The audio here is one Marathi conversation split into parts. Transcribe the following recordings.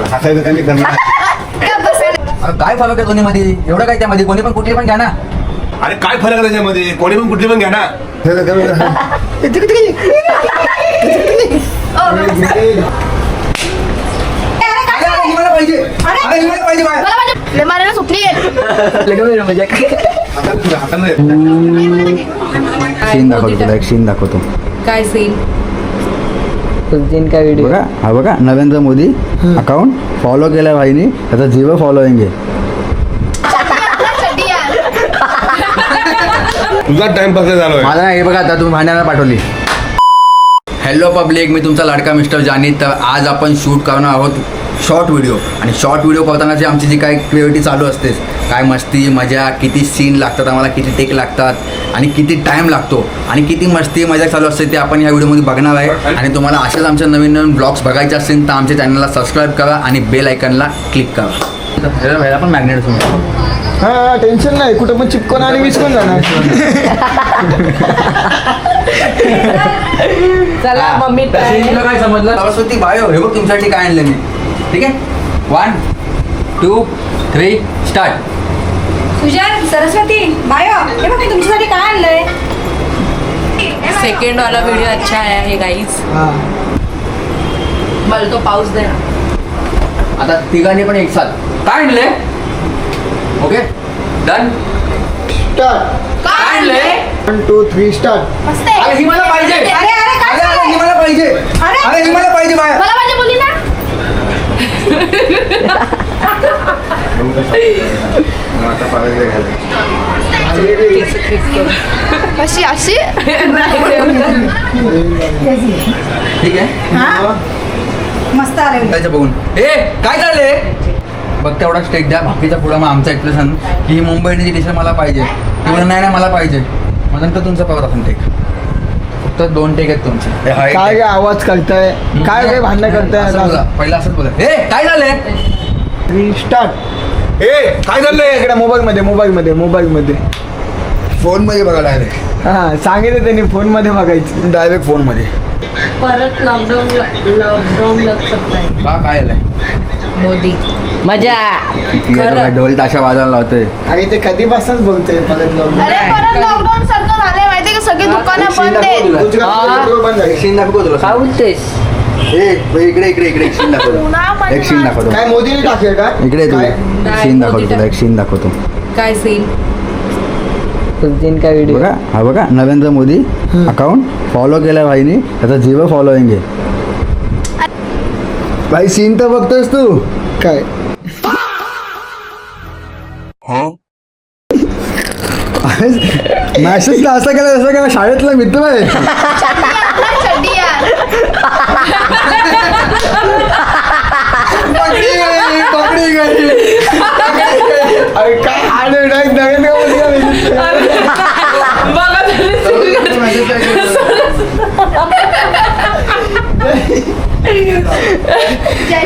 हसायचं त्यांनी करणार. काय फरक आहे दोन्ही मध्ये? एवढं काय त्यामध्ये? कोणी पण कुठली पण घ्या ना. अरे काय फरक आहे त्याच्यामध्ये? कोणी पण कुठली पण घ्या ना. सीन दाखवतो तुला, एक सीन दाखवतो. काय सीन? काय व्हिडिओ बघा. हा बघा, नरेंद्र मोदी अकाउंट फॉलो केलाय भाईनी, त्याचा 0 फॉलोइंग आहे. तुझा टाइमपास झाला माझा हे बघा, आता तुम्ही भांड्याला पाठवली. हॅलो पब्लिक, मी तुमचा लाडका मिस्टर जानी. तर आज आपण शूट करणार आहोत शॉर्ट व्हिडिओ. आणि शॉर्ट व्हिडिओ करतानाची आमची जी काय क्रिएटिव्हिटी चालू असते, काय मस्ती मजा, किती सीन लागतात आम्हाला, किती टेक लागतात आणि किती टाईम लागतो आणि किती मस्ती मजा चालू असते, ते आपण ह्या व्हिडिओमध्ये बघणार आहे. आणि तुम्हाला असेच आमच्या नवीन नवीन ब्लॉग्स बघायचे असतील तर आमच्या चॅनलला सबस्क्राईब करा आणि बेल आयकनला क्लिक करा. ह्याला पण मॅग्नेट हा, टेन्शन नाही, कुठं पण चिपकून आणि विसरून जाणार. चला मम्मी तुला काय समजलं? सरस्वती बायो, हे बघ तुमच्यासाठी काय आणलं मी. ठीक आहे, 1 2 3 स्टार्ट. सुजान, सरस्वती, बायो, हे बघ मी तुमच्यासाठी काय आणलंय. सेकंड वाला व्हिडिओ अच्छा आहे गाईज. मला तो पाऊस दे ना. आता तिघांनी पण एक साथ काय आणले? Okay done. स्टार्ट. काय आणले? 1 2 3 स्टार्ट. मस्त आहे. अरे ही मला पाहिजे. अरे अरे काय अरे ही मला पाहिजे. अरे ही मला पाहिजे बाय. मला माझी बोलली ना. अशी अशी ठीक आहे, मस्त आले. त्याच्या बघून ए काय चाललंय बघ. तेवढा स्टेक द्या, बाकीच्या पुढं मग आमचा एक्सप्रेशन की ही मुंबई इंडियन्सची डिश मला पाहिजे. एवढं नाही मला पाहिजे म्हणून तर तुमचा पावत आपण टेक. फक्त 2 टेक आहेत तुमचे. हे हा एक काय take. काय आवाज करताय, काय काय भांडणं असं बोला, करताय. पहिला असंच बोला. ए काय झालंय? 3 स्टार्ट. ए काय चाललंय? इकडे मोबाईल मध्ये फोन मध्ये बघा डायरेक्ट. हा, सांगितलं त्यांनी फोन मध्ये बघायचं. डायरेक्ट फोन मध्ये. परत लॉकडाऊन लग सकताय. बा काय आलंय? मोदी मजा. ढोल ताशा वाजायला लावतोय. अरे ते कधीपासूनच बोलतोय परत अरे परत लॉकडाऊन सारखं झालंय माहितीये का, सगळी दुकानं बंद आहेत. बंद झाली. सीन दाखवतो तुला. काय बोलतेस? इकडे एक सीन दाखवतो. एक सीन दाखवतो. काय मोदीने टाकेल का? इकडे तू काय? सीन दाखवतो तुला, एक सीन दाखवतो. काय सीन? काय व्हिडिओ बघा. हा बघा, नरेंद्र मोदी अकाउंट फॉलो केलाय भाईनी, त्याचा 0 फॉलोइंग आहे. भाई सीन तर बघतोस तू काय मॅसेजला असं केलं जसं काय शाळेतला मित्र आहे. चड्डी यार. पकडी गई. अरे काय आले नाही नवीन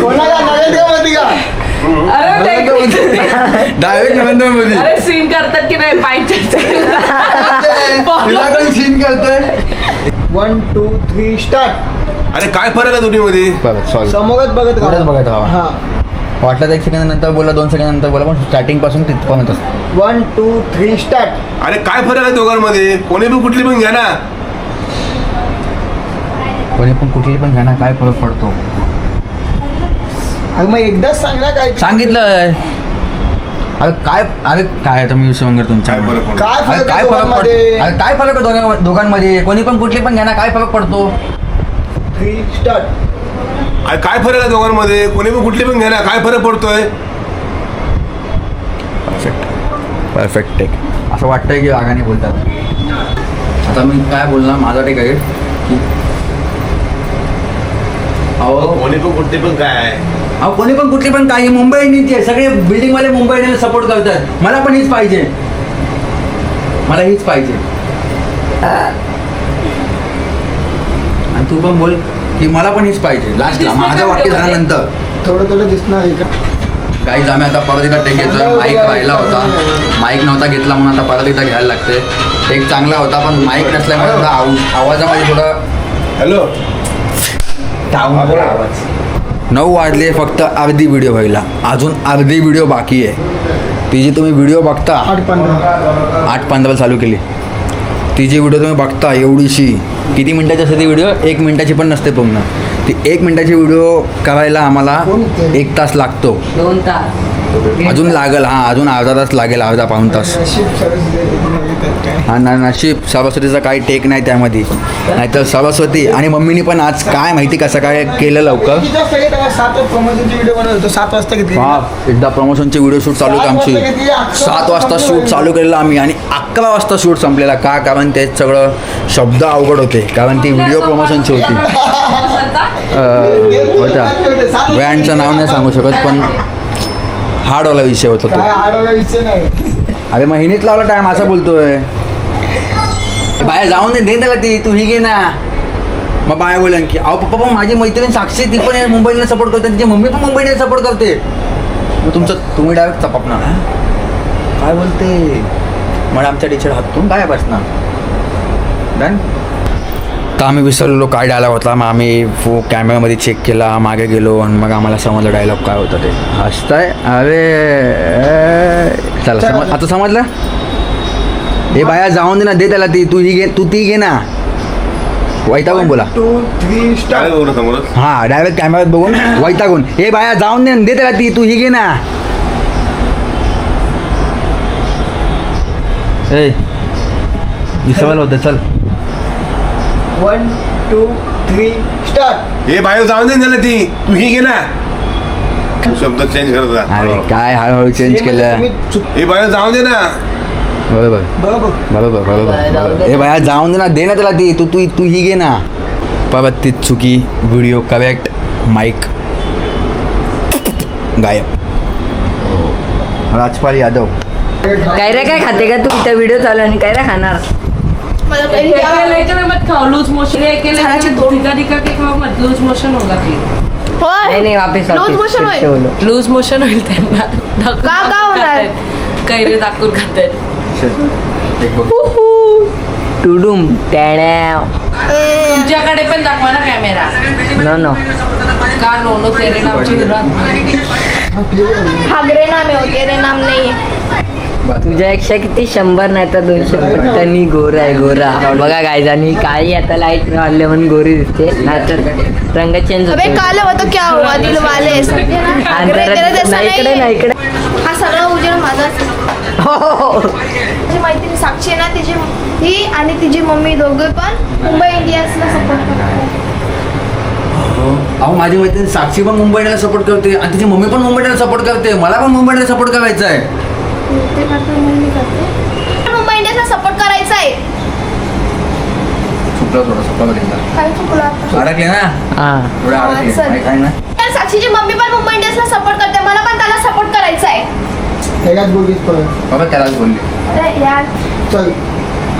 कोणाला नरेंद्र मोदी का? डायरेक्ट नरेंद्र मोदी. अरे सीन करतात की नाही पाहिजे. सीन करतोय. 1 2 3 स्टार्ट. अरे काय फरक आहे दोन्ही मध्ये? समोरच बघत पुढेच बघत राहा. हा. वाटलं 1 सेकंद नंतर बोला, 2 सेकंद नंतर बोला, पण स्टार्टिंग पासून तिथपर्यंत. 1 2 3 स्टार्ट. अरे काय फरक आहे दोघांमध्ये? कोणी पण कुठली पण घ्या ना. कोणी पण कुठली पण घ्या ना, काय फरक पडतो? अरे मग एकदाच सांग ना काय सांगितलं. अरे काय आता मी विसरून गेलो तुमच्या. काय फरक पडतो? काय अरे फरक काय आहे फरक पडतो? दोघांमध्ये? अरे काय फरक आहे दोघांमध्ये? कोणी पण कुठली पण घ्या ना, काय फरक पडतो? 3 स्टार्ट. अरे काय फरक आहे दोघांमध्ये? कोणी पण कुठली पण घ्या ना, काय फरक पडतोय? Perfect take. असं वाटतंय की रागाने बोलतात. आता मी काय बोलणार, माझा टेक आहे की कोणी पण कुठली पण काय? अहो कोणी पण कुठली पण काही मुंबई इंडियन्सचे सगळे बिल्डिंगवाले मुंबई इंडियन्स सपोर्ट करतात. मला पण हीच पाहिजे, मला हीच पाहिजे. आणि तू पण बोल की मला पण हीच पाहिजे. लास्टला माझं वाक्य झाल्यानंतर थोडं दिसणार आहे का? काहीच आम्ही आता परत एकदा टेक घेतोय. माईक राहिला होता, माईक नव्हता घेतला म्हणून आता परत एकदा घ्यायला लागते. टेक चांगला होता पण माईक नसल्यामुळे थोडा आवाजामध्ये थोडं हॅलो आवाज 9 वाजले, फक्त अर्धी व्हिडिओ व्हायला, अजून अर्धी व्हिडिओ बाकी आहे. ती जी तुम्ही व्हिडिओ बघता 8:15 चालू केली, ती जी व्हिडिओ तुम्ही बघता एवढीशी, किती मिनटाची असते ती व्हिडिओ? 1 मिनटाची पण नसते पूर्ण. ती 1 मिनटाची व्हिडिओ करायला आम्हाला 1 तास लागतो. 2 तास अजून लागेल, हां अजून अर्धा तास लागेल, अर्धा पाऊण तास. हा ना, नशीब सरस्वतीचा काही टेक नाही त्यामध्ये, नाहीतर सरस्वती आणि मम्मीनी पण आज काय माहिती कसं काय केलं लवकर. 7 वाजता घेतली. हा, एकदा प्रमोशनची व्हिडिओ शूट चालू होती आमची. 7 वाजता शूट चालू केलेलं आम्ही आणि 11 वाजता शूट संपलेला. का? कारण ते सगळं शब्द अवघड होते, कारण ती व्हिडिओ प्रमोशनची होती. होता ब्रँडचं नाव नाही सांगू शकत, पण हार्डवाला विषय होता तो. अरे महिनीत लावला टाइम असं बोलतोय. बाया जाऊन दे त्याला, ती तू ही घे ना. मग बाया बोलेन की अहो पप्पा, पण माझी मैत्रीण साक्षी ती पण मुंबईला सपोर्ट करते, तिची मम्मी पण मुंबईला सपोर्ट करते. मग तुम्ही डायरेक्ट चपापणार. काय बोलते? मग आमच्या टीचर हातून काय बसणार. डन. तर आम्ही विसरलो काय डायलॉग होता. मग आम्ही कॅमेरामध्ये चेक केला, मागे गेलो आणि मग आम्हाला समजलं डायलॉग काय होता ते. हसताय? अरे चला आता समजलं. हे बाया जाऊन दे ना, दे त्याला ती, तू ती घे ना. वैतागून बोला. 2, 3 काय बघू ना समोर? हां डायरेक्ट कॅमेऱ्यात बघून वैतागून, हे बाया जाऊन दे, दे त्याला ती, तू ही घे ना. ए विसरलं होतं. चल 1, 2, 3 स्टार्ट. हे बाहेर जाऊन दे झालं ती, तू ही घे ना. शब्द चेंज करत जा. अरे काय हळूहळू चेंज केलं. हे बाहेर जाऊन दे ना. बरोबर बरोबर बरोबर. हे बाया जाऊन दे ना, दे ना त्याला ती, तू ही घे ना. परत ती चुकी, व्हिडिओ करेक्ट, माईक गायब. राजपाल यादव. काय रे, काय खाते का तू? इथं व्हिडिओ चालू आणि काय रे खाणार? मला काही मत खाओ, लूज मोशन दिखा के खाओ मत, लूज मोशन होगा फिर. होय नहीं वापस लूज मोशन होईल. लूज मोशन होईल त्यांना. का होणार? कैरे दाखवून खातात. टुडुम तुमच्याकडे पण दाखवा ना कॅमेरा. नो का नो तेरे नामची हागरे नाम आहे, वगैरे नाम नाही. तुझ्यापेक्षा किती 100 नाही तर 200 पट्टांनी गोरा आहे, गोरा. बघा गायज, आणि काळी आता लाईट वाढले म्हणून गोरी दिसते, नाहीतर रंग चेंज अबे होतो. काल होतं क्या हुआ दिल वाले हागरे तेरे जैसा नाही इकडे नाही इकडे. हा सगळा उजेड माझाच. माझी मैत्रीण साक्षी आहे ना, ती आणि तिची मम्मी दोघे पण मुंबई इंडियन्सला सपोर्ट करतात. अहो माझी मैत्रीण साक्षी पण मुंबईला सपोर्ट करते आणि तिची मम्मी पण मुंबईला सपोर्ट करते. मला पण मुंबईला सपोर्ट करायचा आहे. ते करतात म्हणून मी करते. मुंबई इंडियन्सला सपोर्ट करायचा आहे. चुकला थोडा चुकला काय चुकलं आता? अडकले ना थोडं अडकले. चल. माहित आहे ना. तर साक्षीची मम्मी पण मुंबई इंडियन्सला सपोर्ट करते, मला पण त्याला सपोर्ट करायचा आहे. एकाच बोगीत पडत. बाबा त्यालाच बोलली. अरे यार, चल.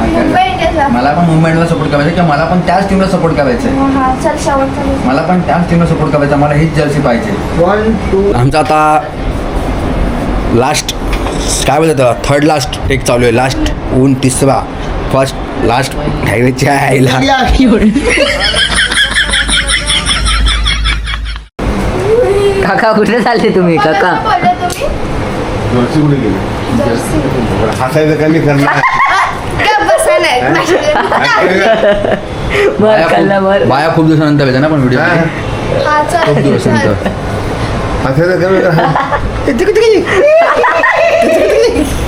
मुंबई इंडियन्सला. मला पण मुंबईला सपोर्ट करायचं किंवा मला पण त्याच टीमला सपोर्ट करायचं आहे. हा चल शेवटचा दिवस. मला पण त्याच टीमला सपोर्ट करायचा. मला हीच जर्सी पाहिजे. 1, 2 आमचा आता लास्ट काय बोलतात त्याला, थर्ड लास्ट टेक चालू आहे. लास्ट ऊन तिसरा, फर्स्ट लास्ट हायवेच्या आईला. काका कुठे चालले तुम्ही काका? बोलले तुम्ही? जर्सी कुठे गेली? जर्सी. हसायचं कमी करणार. काय बसायला मग खाल्ला मग. बाया खूप दिवसानंतर भेटतात ना पण व्हिडिओ. हा चल खूप दिवसानंतर. हसायचं कमी कर.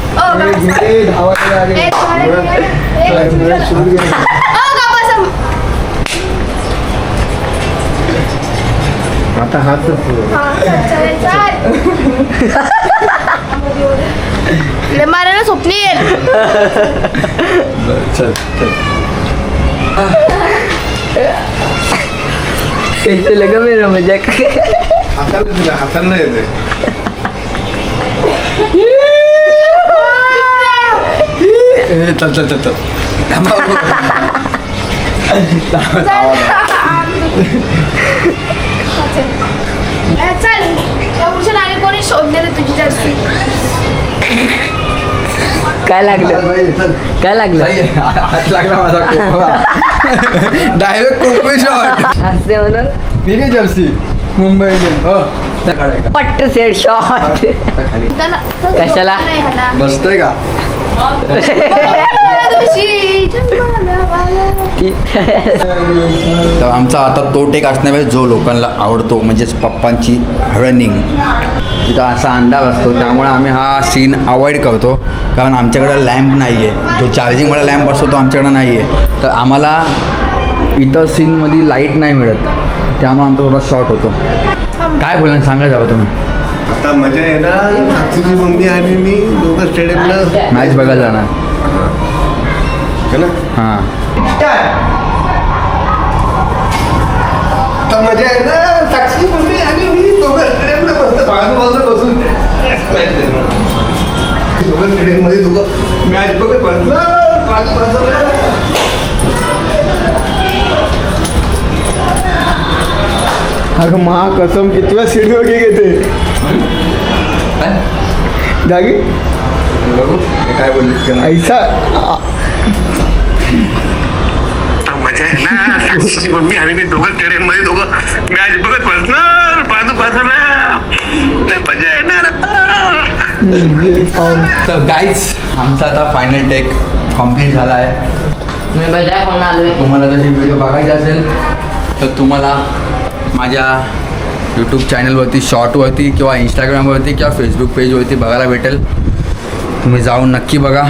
ओ का बसा. आता हात मारायला स्वप्न येईल. चल कैसे लगा मेरा मजाक? हाताला नाही येते. चल चल चल चल. चल एवढं आणि कोणी शोधले रे तुझी जर्सी? काय लागलं? काय लागलं? हात लागला माझा. Direct Konkani shot. असते म्हणून ठीक आहे जर्सी. मुंबई इंडियन्स हो त्या काढायचं. पट्ट सेट शॉट खाली कशाला? बसतोय का तर आमचा आता तो टेक असण्यामुळे जो लोकांना आवडतो म्हणजेच पप्पांची रनिंग तिथं असा अंदाज असतो त्यामुळे आम्ही हा सीन अवॉइड करतो कारण आमच्याकडे लॅम्प नाही आहे जो चार्जिंगवाला लॅम्प असतो तो आमच्याकडे नाही आहे तर आम्हाला इतर सीनमध्ये लाईट नाही मिळत त्यामुळे आमचा थोडा शॉर्ट होतो काय बोला सांगा जावं तुम्ही आता मजा येणार साक्षीची मम्मी आणि मी दोघं स्टेडियमला मॅच बघायला जाणार है ना हां आता मजा येणार साक्षीची मम्मी आणि मी दोघं स्टेडियमला बाजू बसून दोघं स्टेडियममध्ये दोघं मॅच बघत अगं मा कसम कितव्या सीडीवर घेते जागी बघू काय बोलली ऐसा मजा येणार साक्षीची मम्मी आणि मी दोघं स्टेडियममध्ये दोघं मॅच बघत बसणार बाजूला मजा येणार तर गाईज आमचा आता फायनल टेक कम्प्लीट झाला आहे मी बघा कोण आलोय तुम्हाला जर ही व्हिडिओ बघायची असेल तर तुम्हाला माझ्या यूट्यूब चॅनलवरती शॉर्टवरती किंवा इंस्टाग्रामवरती किंवा फेसबुक पेजवरती बघायला भेटेल तुम्ही जाऊन नक्की बघा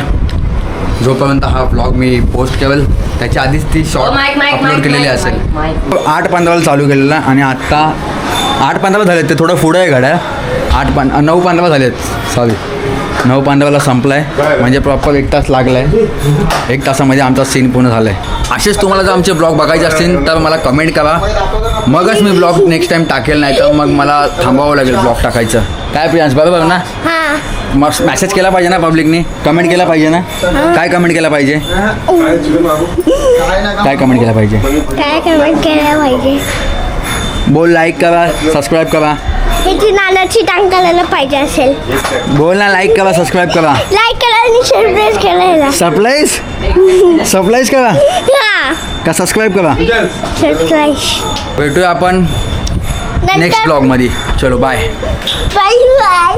जोपर्यंत हा व्लॉग मी पोस्ट करेल त्याच्या आधीच ती शॉर्ट अपलोड केलेली असेल 8:15 चालू केलेला आणि आत्ता 8:15 झालेत ते थोडं पुढं आहे घड्याळ 9:15 झालेत सॉरी 9:15 संपला आहे म्हणजे प्रॉपर 1 तास लागला आहे 1 तासामध्ये आमचा सीन पूर्ण झाला आहे असेच तुम्हाला जर आमचे ब्लॉग बघायचे असतील तर मला कमेंट करा मगच मी ब्लॉग नेक्स्ट टाईम टाकेल नाही तर मग मला थांबावं लागेल ब्लॉग टाकायचं काय प्रियांश बरोबर ना मग मॅसेज केला पाहिजे ना पब्लिकनी कमेंट केला पाहिजे ना काय कमेंट केला पाहिजे काय कमेंट केला पाहिजे काय कमेंट केलं पाहिजे बोल लाईक करा सबस्क्राईब करा ह्याची नानाची टांग करायला पाहिजे असेल बोल ना लाईक करा सबस्क्राईब करा लाईक करा आणि सरप्राईज करायला सरप्राईज करा हा का सबस्क्राईब करा सरप्राईज भेटूया आपण नेक्स्ट ब्लॉगमध्ये चलो बाय बाय बाय